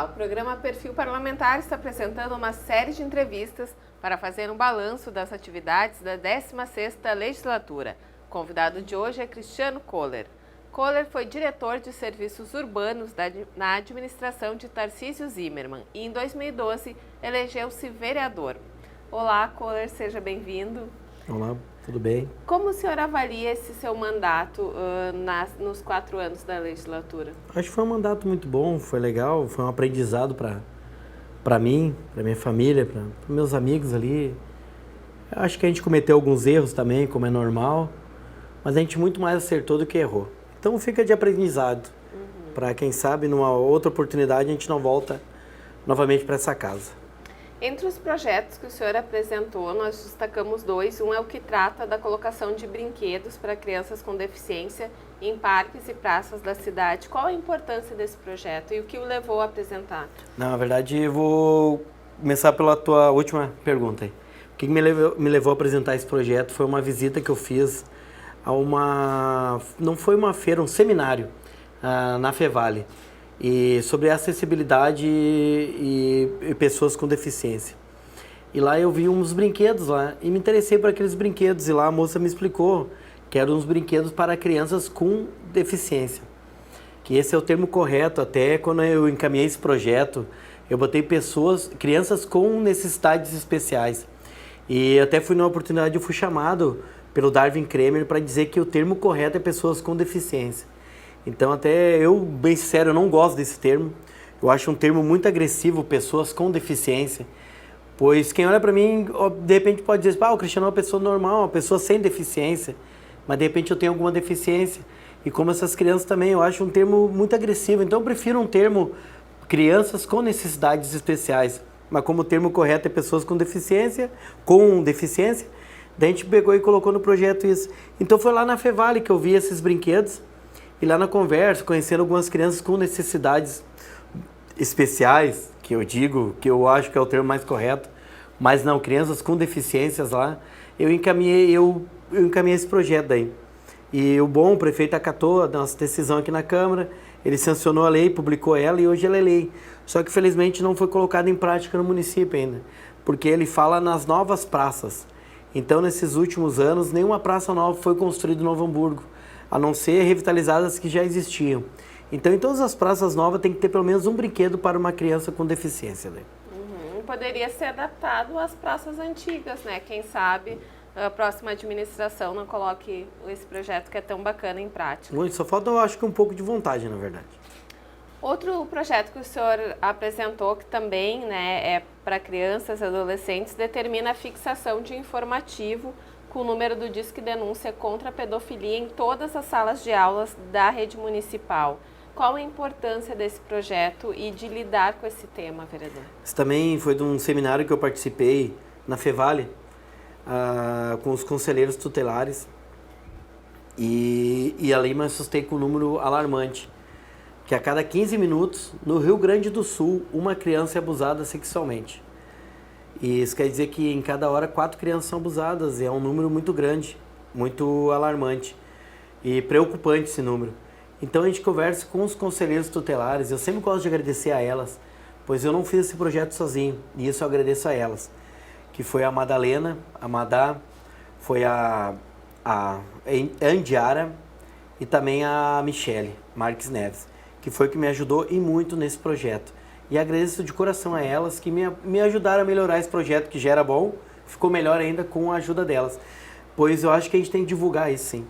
Olá, o programa Perfil Parlamentar está apresentando uma série de entrevistas para fazer um balanço das atividades da 16ª Legislatura. O convidado de hoje é Cristiano Kohler. Kohler foi diretor de serviços urbanos na administração de Tarcísio Zimmermann e em 2012 elegeu-se vereador. Olá, Kohler, seja bem-vindo. Olá, tudo bem? Como o senhor avalia esse seu mandato nos 4 anos da legislatura? Acho que foi um mandato muito bom, foi legal, foi um aprendizado para mim, para minha família, para meus amigos ali. Acho que a gente cometeu alguns erros também, como é normal, mas a gente muito mais acertou do que errou. Então fica de aprendizado, para quem sabe numa outra oportunidade a gente não volta novamente para essa casa. Entre os projetos que o senhor apresentou, nós destacamos 2. Um é o que trata da colocação de brinquedos para crianças com deficiência em parques e praças da cidade. Qual a importância desse projeto e o que o levou a apresentar? Na verdade, eu vou começar pela tua última pergunta aí. O que me levou a apresentar esse projeto foi uma visita que eu fiz a não foi uma feira, um seminário na Fevale. E sobre acessibilidade e pessoas com deficiência. E lá eu vi uns brinquedos lá e me interessei por aqueles brinquedos e lá a moça me explicou que eram uns brinquedos para crianças com deficiência. Que esse é o termo correto, até quando eu encaminhei esse projeto, eu botei crianças com necessidades especiais. E até fui numa oportunidade, eu fui chamado pelo Darwin Kremer para dizer que o termo correto é pessoas com deficiência. Então até eu, bem sincero, eu não gosto desse termo. Eu acho um termo muito agressivo, pessoas com deficiência. Pois quem olha para mim, de repente pode dizer, o Cristiano é uma pessoa normal, uma pessoa sem deficiência. Mas de repente eu tenho alguma deficiência. E como essas crianças também, eu acho um termo muito agressivo. Então eu prefiro um termo crianças com necessidades especiais. Mas como o termo correto é pessoas com deficiência, daí a gente pegou e colocou no projeto isso. Então foi lá na Fevale que eu vi esses brinquedos. E lá na conversa, conhecendo algumas crianças com necessidades especiais, que eu digo, que eu acho que é o termo mais correto, mas não, crianças com deficiências lá, eu encaminhei esse projeto daí. E o prefeito acatou a nossa decisão aqui na Câmara, ele sancionou a lei, publicou ela e hoje ela é lei. Só que felizmente não foi colocada em prática no município ainda, porque ele fala nas novas praças. Então nesses últimos anos, nenhuma praça nova foi construída em Novo Hamburgo, a não ser revitalizadas que já existiam. Então, em todas as praças novas tem que ter pelo menos um brinquedo para uma criança com deficiência. Né? Poderia ser adaptado às praças antigas, né? Quem sabe a próxima administração não coloque esse projeto que é tão bacana em prática. Muito, só falta, eu acho que um pouco de vontade, na verdade. Outro projeto que o senhor apresentou, que também é para crianças e adolescentes, determina a fixação de informativo com o número do Disque Denúncia contra a pedofilia em todas as salas de aulas da rede municipal. Qual a importância desse projeto e de lidar com esse tema, vereador? Isso também foi de um seminário que eu participei na Fevale, com os conselheiros tutelares, e ali me assustei com um número alarmante, que a cada 15 minutos, no Rio Grande do Sul, uma criança é abusada sexualmente. E isso quer dizer que em cada hora 4 crianças são abusadas, e é um número muito grande, muito alarmante e preocupante esse número. Então a gente conversa com os conselheiros tutelares, eu sempre gosto de agradecer a elas, pois eu não fiz esse projeto sozinho, e isso eu agradeço a elas, que foi a Madalena, a Madá, foi a Andiara e também a Michele Marques Neves, que foi que me ajudou e muito nesse projeto. E agradeço de coração a elas que me ajudaram a melhorar esse projeto que já era bom, ficou melhor ainda com a ajuda delas. Pois eu acho que a gente tem que divulgar isso, sim.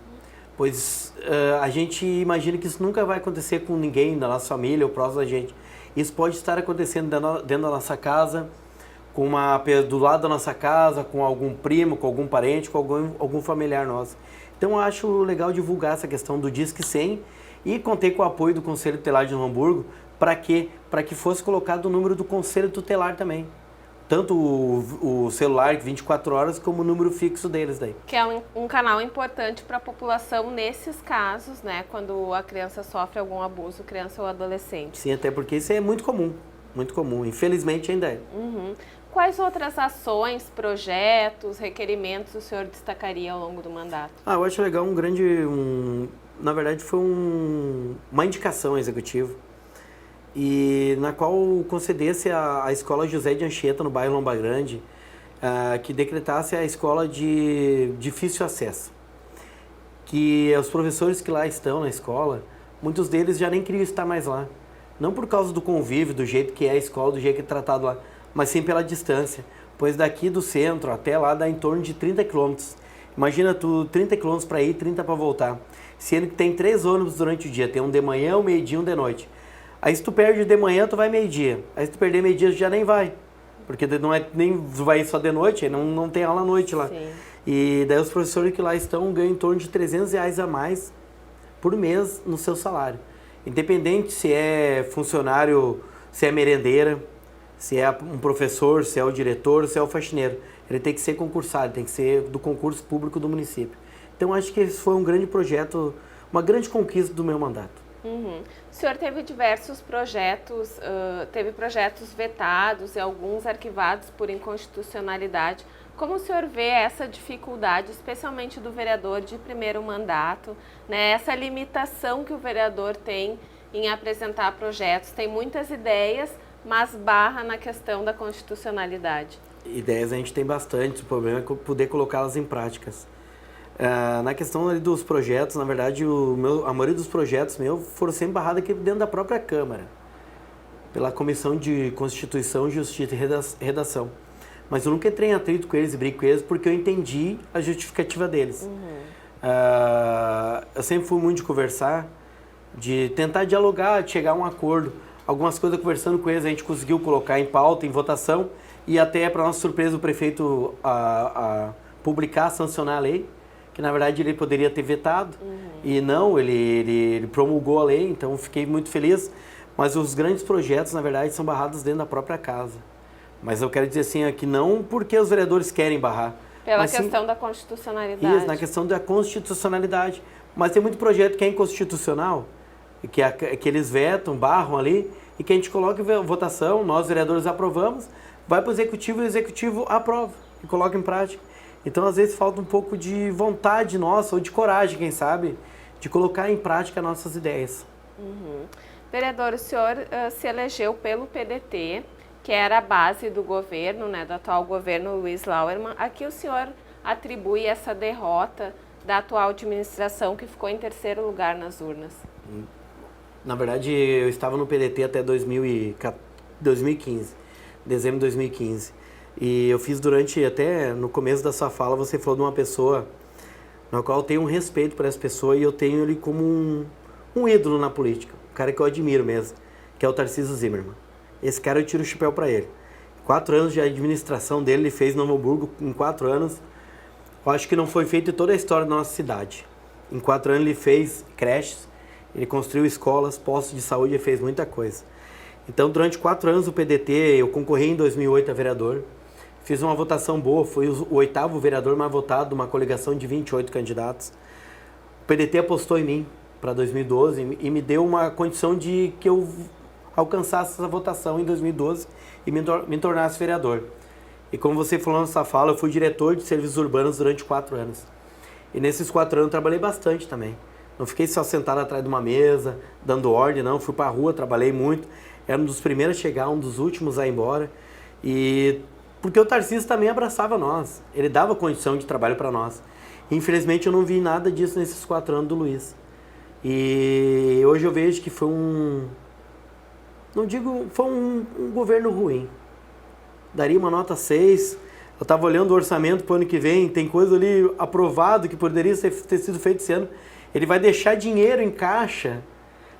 Pois a gente imagina que isso nunca vai acontecer com ninguém da nossa família ou próximo da gente. Isso pode estar acontecendo dentro da nossa casa, do lado da nossa casa, com algum primo, com algum parente, com algum familiar nosso. Então eu acho legal divulgar essa questão do Disque 100 e contei com o apoio do Conselho Tutelar de Novo Hamburgo para que fosse colocado o número do Conselho Tutelar também. Tanto o celular 24 horas como o número fixo deles daí. Que é um canal importante para a população nesses casos, né? Quando a criança sofre algum abuso, criança ou adolescente. Sim, até porque isso é muito comum. Muito comum. Infelizmente ainda é. Quais outras ações, projetos, requerimentos o senhor destacaria ao longo do mandato? Eu acho legal na verdade foi uma indicação executiva e na qual concedesse a escola José de Anchieta, no bairro Lomba Grande, que decretasse a escola de difícil acesso. Que os professores que lá estão na escola, muitos deles já nem queriam estar mais lá. Não por causa do convívio, do jeito que é a escola, do jeito que é tratado lá, mas sim pela distância. Pois daqui do centro até lá dá em torno de 30 quilômetros. Imagina tu 30 quilômetros para ir, 30 para voltar. Sendo que tem 3 ônibus durante o dia, tem um de manhã, um meio-dia e um de noite. Aí se tu perde de manhã, tu vai meio-dia. Aí se tu perder meio-dia, tu já nem vai. Porque não é, nem vai só de noite, não tem aula à noite lá. Sim. E daí os professores que lá estão ganham em torno de R$300 a mais por mês no seu salário. Independente se é funcionário, se é merendeira, se é um professor, se é o diretor, se é o faxineiro. Ele tem que ser concursado, tem que ser do concurso público do município. Então acho que esse foi um grande projeto, uma grande conquista do meu mandato. Uhum. O senhor teve diversos projetos, teve projetos vetados e alguns arquivados por inconstitucionalidade. Como o senhor vê essa dificuldade, especialmente do vereador de primeiro mandato, né? Essa limitação que o vereador tem em apresentar projetos? Tem muitas ideias, mas barra na questão da constitucionalidade. Ideias a gente tem bastante, o problema é poder colocá-las em práticas. Na questão ali dos projetos, na verdade, a maioria dos projetos meus foram sempre barrados aqui dentro da própria Câmara, pela Comissão de Constituição, Justiça e Redação. Mas eu nunca entrei em atrito com eles e brigo com eles porque eu entendi a justificativa deles. Eu sempre fui muito de conversar, de tentar dialogar, de chegar a um acordo. Algumas coisas conversando com eles a gente conseguiu colocar em pauta, em votação, e até, para nossa surpresa, o prefeito publicar, sancionar a lei, que na verdade ele poderia ter vetado, e não, ele promulgou a lei, então fiquei muito feliz. Mas os grandes projetos, na verdade, são barrados dentro da própria casa. Mas eu quero dizer assim, que não porque os vereadores querem barrar. Pela mas questão sim, da constitucionalidade. Isso, na questão da constitucionalidade. Mas tem muito projeto que é inconstitucional, que eles vetam, barram ali, e que a gente coloca em votação, nós vereadores aprovamos, vai para o executivo e o executivo aprova e coloca em prática. Então, às vezes, falta um pouco de vontade nossa, ou de coragem, quem sabe, de colocar em prática nossas ideias. Vereador, o senhor se elegeu pelo PDT, que era a base do governo, né, do atual governo Luiz Lauermann. A que o senhor atribui essa derrota da atual administração, que ficou em terceiro lugar nas urnas? Na verdade, eu estava no PDT até 2015, dezembro de 2015. E eu fiz até no começo da sua fala, você falou de uma pessoa na qual eu tenho um respeito por essa pessoa e eu tenho ele como um ídolo na política, um cara que eu admiro mesmo, que é o Tarcísio Zimmermann. Esse cara eu tiro o chapéu para ele. 4 anos de administração dele, ele fez Novo Hamburgo em 4 anos. Eu acho que não foi feito em toda a história da nossa cidade. Em 4 anos ele fez creches, ele construiu escolas, postos de saúde, ele fez muita coisa. Então, durante 4 anos do PDT, eu concorri em 2008 a vereador. Fiz uma votação boa, fui o 8º vereador mais votado de uma coligação de 28 candidatos. O PDT apostou em mim para 2012 e me deu uma condição de que eu alcançasse essa votação em 2012 e me tornasse vereador. E como você falou nessa fala, eu fui diretor de serviços urbanos durante 4 anos. E nesses 4 anos eu trabalhei bastante também. Não fiquei só sentado atrás de uma mesa, dando ordem, não. Fui para a rua, trabalhei muito. Era um dos primeiros a chegar, um dos últimos a ir embora. E porque o Tarcísio também abraçava nós. Ele dava condição de trabalho para nós. Infelizmente eu não vi nada disso nesses 4 anos do Luiz. E hoje eu vejo que foi foi um governo ruim. Daria uma nota 6. Eu estava olhando o orçamento para o ano que vem, tem coisa ali aprovado que poderia ter sido feito esse ano. Ele vai deixar dinheiro em caixa,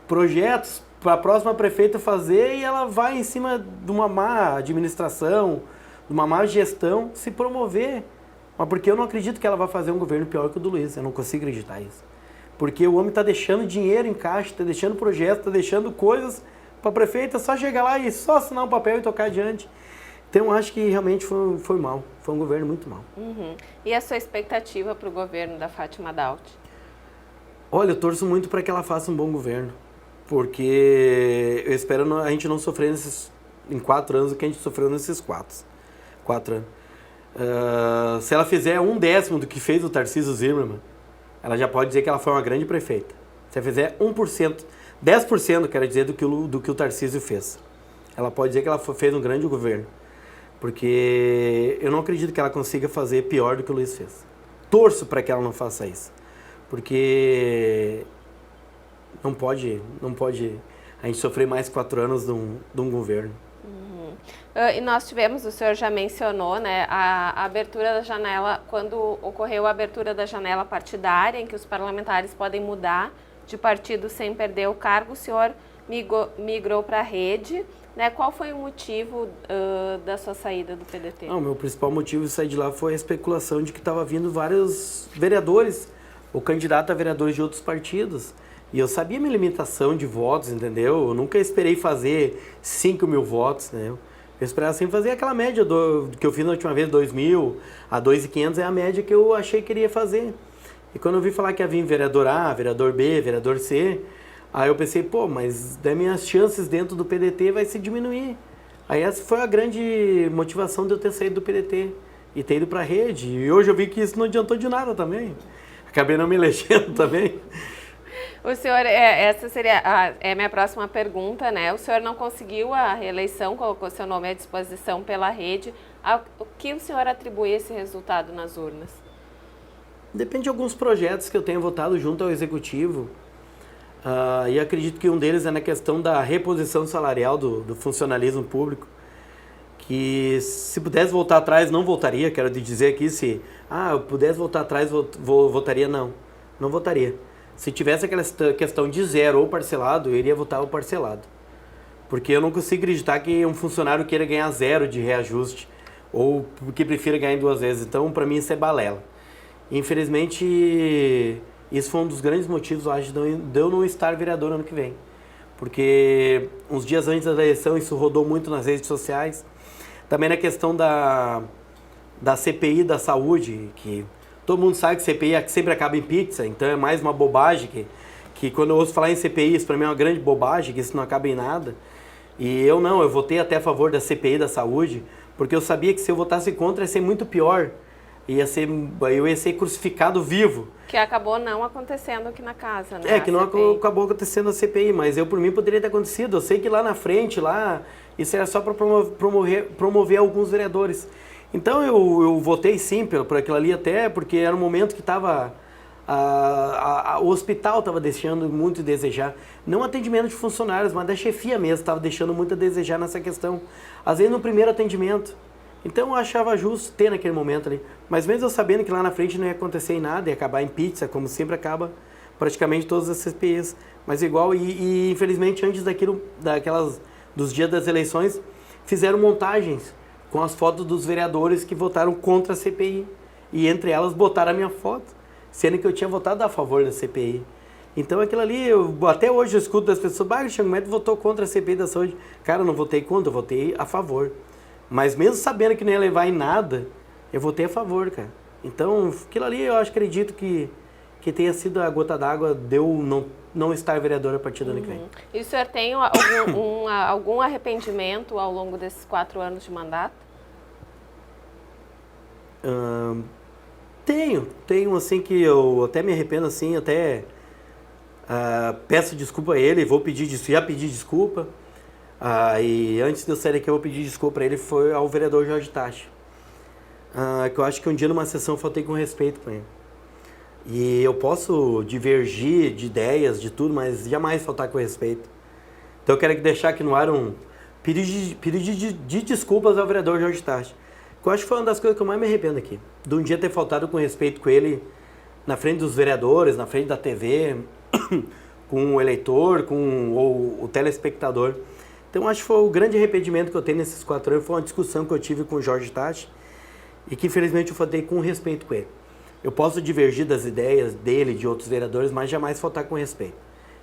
projetos para a próxima prefeita fazer, e ela vai em cima de uma má administração, de uma má gestão, se promover. Mas porque eu não acredito que ela vai fazer um governo pior que o do Luiz, eu não consigo acreditar nisso. Porque o homem está deixando dinheiro em caixa, está deixando projetos, está deixando coisas para a prefeita só chegar lá e só assinar um papel e tocar adiante. Então, eu acho que realmente foi mal. Foi um governo muito mal. E a sua expectativa para o governo da Fátima Daut? Olha, eu torço muito para que ela faça um bom governo. Porque eu espero a gente não sofrer em 4 anos o que a gente sofreu nesses 4 anos. Se ela fizer 1/10 do que fez o Tarcísio Zimmermann, ela já pode dizer que ela foi uma grande prefeita. Se ela fizer 1% 10%, quero dizer, do que o Tarcísio fez. Ela pode dizer que ela fez um grande governo. Porque eu não acredito que ela consiga fazer pior do que o Luiz fez. Torço para que ela não faça isso. Porque não pode a gente sofrer mais 4 anos de um governo. E nós tivemos, o senhor já mencionou, né, a abertura da janela, quando ocorreu a abertura da janela partidária, em que os parlamentares podem mudar de partido sem perder o cargo, o senhor migrou para a Rede, né? Qual foi o motivo da sua saída do PDT? Não, o meu principal motivo de sair de lá foi a especulação de que estava vindo vários vereadores, ou candidato a vereadores de outros partidos. E eu sabia minha limitação de votos, entendeu? Eu nunca esperei fazer 5 mil votos, né? Eu esperava sempre fazer aquela média que eu fiz na última vez, 2.000 a 2.500, é a média que eu achei que iria fazer. E quando eu vi falar que ia vir vereador A, vereador B, vereador C, aí eu pensei, pô, mas das minhas chances dentro do PDT vai se diminuir. Aí essa foi a grande motivação de eu ter saído do PDT e ter ido para a Rede. E hoje eu vi que isso não adiantou de nada também. Acabei não me elegendo também. O senhor, essa seria a minha próxima pergunta, né? O senhor não conseguiu a reeleição, colocou seu nome à disposição pela Rede. O que o senhor atribui esse resultado nas urnas? Depende de alguns projetos que eu tenho votado junto ao Executivo. E acredito que um deles é na questão da reposição salarial do funcionalismo público. Que se pudesse voltar atrás, não voltaria. Quero dizer aqui, se eu pudesse voltar atrás, votaria não. Não votaria. Se tivesse aquela questão de zero ou parcelado, eu iria votar o parcelado. Porque eu não consigo acreditar que um funcionário queira ganhar zero de reajuste ou que prefira ganhar 2 vezes. Então, para mim, isso é balela. Infelizmente, isso foi um dos grandes motivos, eu acho, de eu não estar vereador ano que vem. Porque uns dias antes da eleição, isso rodou muito nas redes sociais. Também na questão da CPI da saúde, que todo mundo sabe que CPI sempre acaba em pizza, então é mais uma bobagem que quando eu ouço falar em CPI, isso para mim é uma grande bobagem, que isso não acaba em nada. E eu votei até a favor da CPI da saúde, porque eu sabia que se eu votasse contra ia ser muito pior. Eu ia ser crucificado vivo. Que acabou não acontecendo aqui na casa, né? Que não acabou acontecendo a CPI, mas por mim poderia ter acontecido. Eu sei que lá na frente, isso era só para promover alguns vereadores. Então eu votei sim por aquilo ali, até porque era um momento que estava... o hospital estava deixando muito a desejar. Não atendimento de funcionários, mas da chefia mesmo estava deixando muito a desejar nessa questão. Às vezes no primeiro atendimento. Então eu achava justo ter naquele momento ali. Mas mesmo eu sabendo que lá na frente não ia acontecer em nada, ia acabar em pizza, como sempre acaba praticamente todas as CPIs. Mas igual, e infelizmente antes dos dias das eleições, fizeram montagens com as fotos dos vereadores que votaram contra a CPI. E entre elas botaram a minha foto, sendo que eu tinha votado a favor da CPI. Então aquilo ali, até hoje eu escuto das pessoas, Cristiano, como é que votou contra a CPI da saúde? Cara, eu não votei contra, eu votei a favor. Mas mesmo sabendo que não ia levar em nada, eu votei a favor, cara. Então, aquilo ali eu acredito que tenha sido a gota d'água de eu não estar vereador a partir do ano que vem. E o senhor tem algum arrependimento ao longo desses 4 anos de mandato? Tenho assim que eu até me arrependo assim, até peço desculpa a ele, já pedi desculpa. E antes de eu sair daqui eu vou pedir desculpa para ele, foi ao vereador Jorge Tachi. Que eu acho que um dia numa sessão eu faltei com respeito com ele. E eu posso divergir de ideias, de tudo, mas jamais faltar com respeito. Então eu quero deixar aqui no ar um pedido de desculpas ao vereador Jorge Tachi. Que eu acho que foi uma das coisas que eu mais me arrependo aqui. De um dia ter faltado com respeito com ele na frente dos vereadores, na frente da TV, com o eleitor, com o telespectador. Então acho que foi o grande arrependimento que eu tenho nesses 4 anos, foi uma discussão que eu tive com o Jorge Tachi e que infelizmente eu faltei com respeito com ele. Eu posso divergir das ideias dele, de outros vereadores, mas jamais faltar com respeito.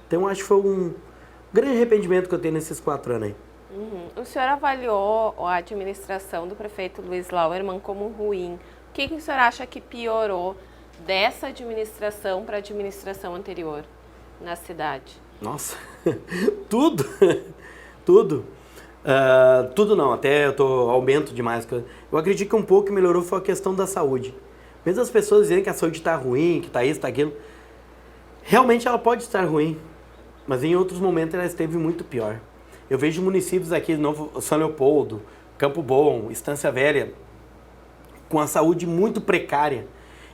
Então acho que foi um grande arrependimento que eu tenho nesses 4 anos aí. O senhor avaliou a administração do prefeito Luiz Lauermann como ruim. O que o senhor acha que piorou dessa administração para a administração anterior na cidade? Nossa, tudo! Tudo. Tudo não, até eu aumento demais. Eu acredito que um pouco que melhorou foi a questão da saúde. Mesmo as pessoas dizendo que a saúde está ruim, que está isso, está aquilo. Realmente ela pode estar ruim. mas em outros momentos ela esteve muito pior. Eu vejo municípios aqui, Novo São Leopoldo, Campo Bom, Estância Velha, com a saúde muito precária.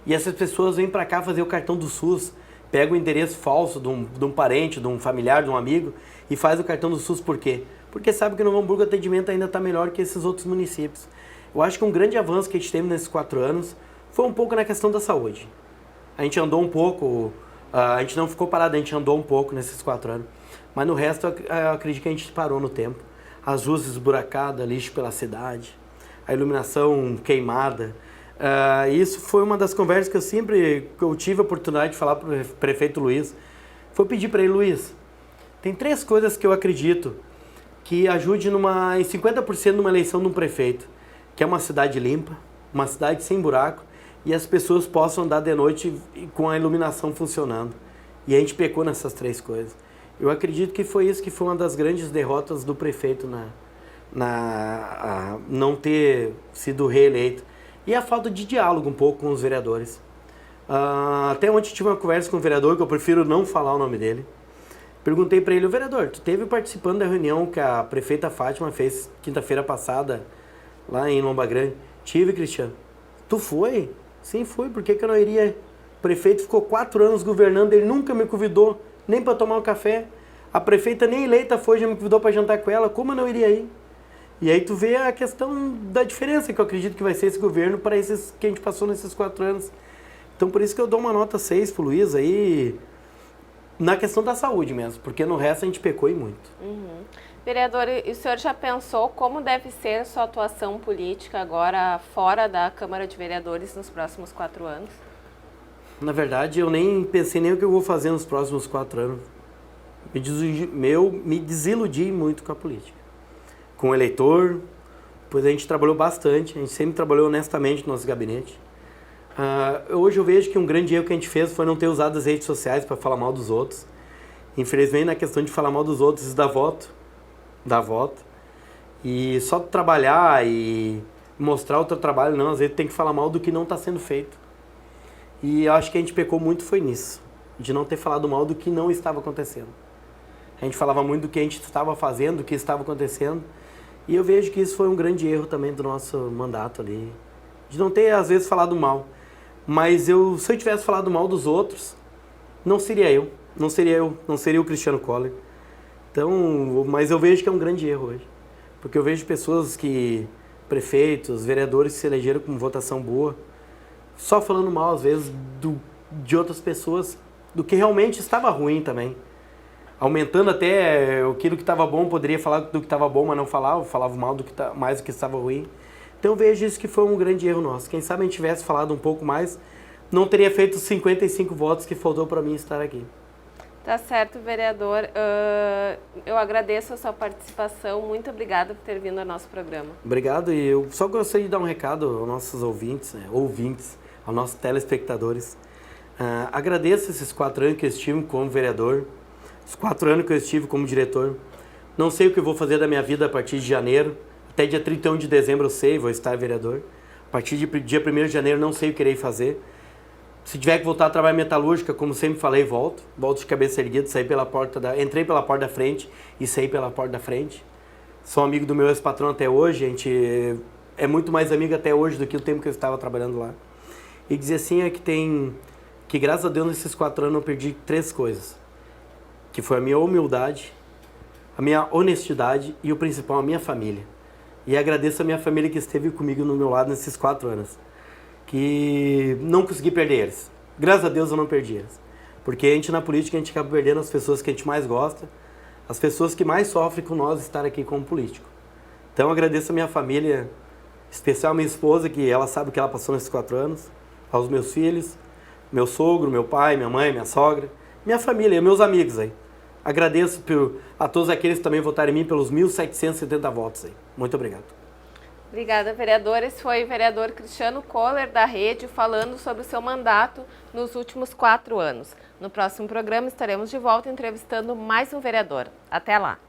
E essas pessoas vêm para cá fazer o cartão do SUS, pegam o endereço falso de um parente, de um familiar, de um amigo e faz o cartão do SUS. Por quê? Porque sabe que no Novo Hamburgo o atendimento ainda está melhor que esses outros municípios. Eu acho que um grande avanço que a gente teve nesses 4 anos foi um pouco na questão da saúde. A gente andou um pouco, a gente não ficou parado, a gente andou um pouco nesses 4 anos. Mas no resto eu acredito que a gente parou no tempo. As ruas esburacadas, lixo pela cidade, a iluminação queimada. Isso foi uma das conversas que eu tive a oportunidade de falar para o prefeito Luiz. Foi pedir para ele, Luiz, tem 3 coisas que eu acredito que ajude em 50% numa eleição de um prefeito, que é uma cidade limpa, uma cidade sem buraco e as pessoas possam andar de noite com a iluminação funcionando. E a gente pecou nessas 3 coisas. Eu acredito que foi isso que foi uma das grandes derrotas do prefeito não ter sido reeleito. E a falta de diálogo um pouco com os vereadores. Até ontem tive uma conversa com o vereador, que eu prefiro não falar o nome dele. Perguntei para ele, vereador, tu esteve participando da reunião que a prefeita Fátima fez quinta-feira passada, lá em Lomba Grande? Tive, Cristiano. Tu foi? Sim, fui. Por que eu não iria? O prefeito ficou 4 anos governando, ele nunca me convidou, nem para tomar um café. A prefeita nem eleita foi, já me convidou para jantar com ela. Como eu não iria ir? E aí tu vê a questão da diferença que eu acredito que vai ser esse governo para esses que a gente passou nesses 4 anos. Então por isso que eu dou uma nota 6 pro Luiz aí, na questão da saúde mesmo, porque no resto a gente pecou e muito. Uhum. Vereador, e o senhor já pensou como deve ser a sua atuação política agora fora da Câmara de Vereadores nos próximos 4 anos? Na verdade, eu nem pensei nem o que eu vou fazer nos próximos 4 anos. Me desiludi muito com a política. Com o eleitor, pois a gente trabalhou bastante, a gente sempre trabalhou honestamente no nosso gabinete. Hoje eu vejo que um grande erro que a gente fez foi não ter usado as redes sociais para falar mal dos outros. Infelizmente, na questão de falar mal dos outros, isso dá voto. E só trabalhar e mostrar o teu trabalho, não, às vezes tem que falar mal do que não está sendo feito. E eu acho que a gente pecou muito foi nisso, de não ter falado mal do que não estava acontecendo. A gente falava muito do que a gente estava fazendo, do que estava acontecendo. E eu vejo que isso foi um grande erro também do nosso mandato ali. De não ter, às vezes, falado mal. Mas se eu tivesse falado mal dos outros, não seria eu. Não seria o Cristiano Koller. Então, mas eu vejo que é um grande erro hoje. Porque eu vejo pessoas prefeitos, vereadores que se elegeram com votação boa, só falando mal, às vezes, de outras pessoas, do que realmente estava ruim também. Aumentando até aquilo que estava bom, poderia falar do que estava bom, mas não falava mal mais do que estava ruim. Então eu vejo isso que foi um grande erro nosso. Quem sabe a gente tivesse falado um pouco mais, não teria feito os 55 votos que faltou para mim estar aqui. Tá certo, vereador. Eu agradeço a sua participação. Muito obrigada por ter vindo ao nosso programa. Obrigado. E eu só gostaria de dar um recado aos nossos ouvintes, aos nossos telespectadores. Agradeço esses 4 anos que eu estive como vereador, os 4 anos que eu estive como diretor. Não sei o que eu vou fazer da minha vida a partir de janeiro. Até dia 31 de dezembro eu sei, vou estar vereador. A partir de dia 1º de janeiro não sei o que irei fazer. Se tiver que voltar a trabalhar metalúrgica, como sempre falei, volto. Volto de cabeça erguida, entrei pela porta da frente e saí pela porta da frente. Sou amigo do meu ex-patrão até hoje, a gente é muito mais amigo até hoje do que o tempo que eu estava trabalhando lá. E dizer assim que graças a Deus nesses 4 anos eu perdi 3 coisas. Que foi a minha humildade, a minha honestidade e o principal, a minha família. E agradeço a minha família que esteve comigo no meu lado nesses 4 anos. Que não consegui perder eles. Graças a Deus eu não perdi eles. Porque a gente na política, a gente acaba perdendo as pessoas que a gente mais gosta, as pessoas que mais sofrem com nós estar aqui como político. Então eu agradeço a minha família, em especial a minha esposa, que ela sabe o que ela passou nesses 4 anos, aos meus filhos, meu sogro, meu pai, minha mãe, minha sogra, minha família e meus amigos aí. Agradeço a todos aqueles que também votaram em mim pelos 1.770 votos aí. Muito obrigado. Obrigada, vereador. Esse foi o vereador Cristiano Koller, da Rede, falando sobre o seu mandato nos últimos 4 anos. No próximo programa estaremos de volta entrevistando mais um vereador. Até lá!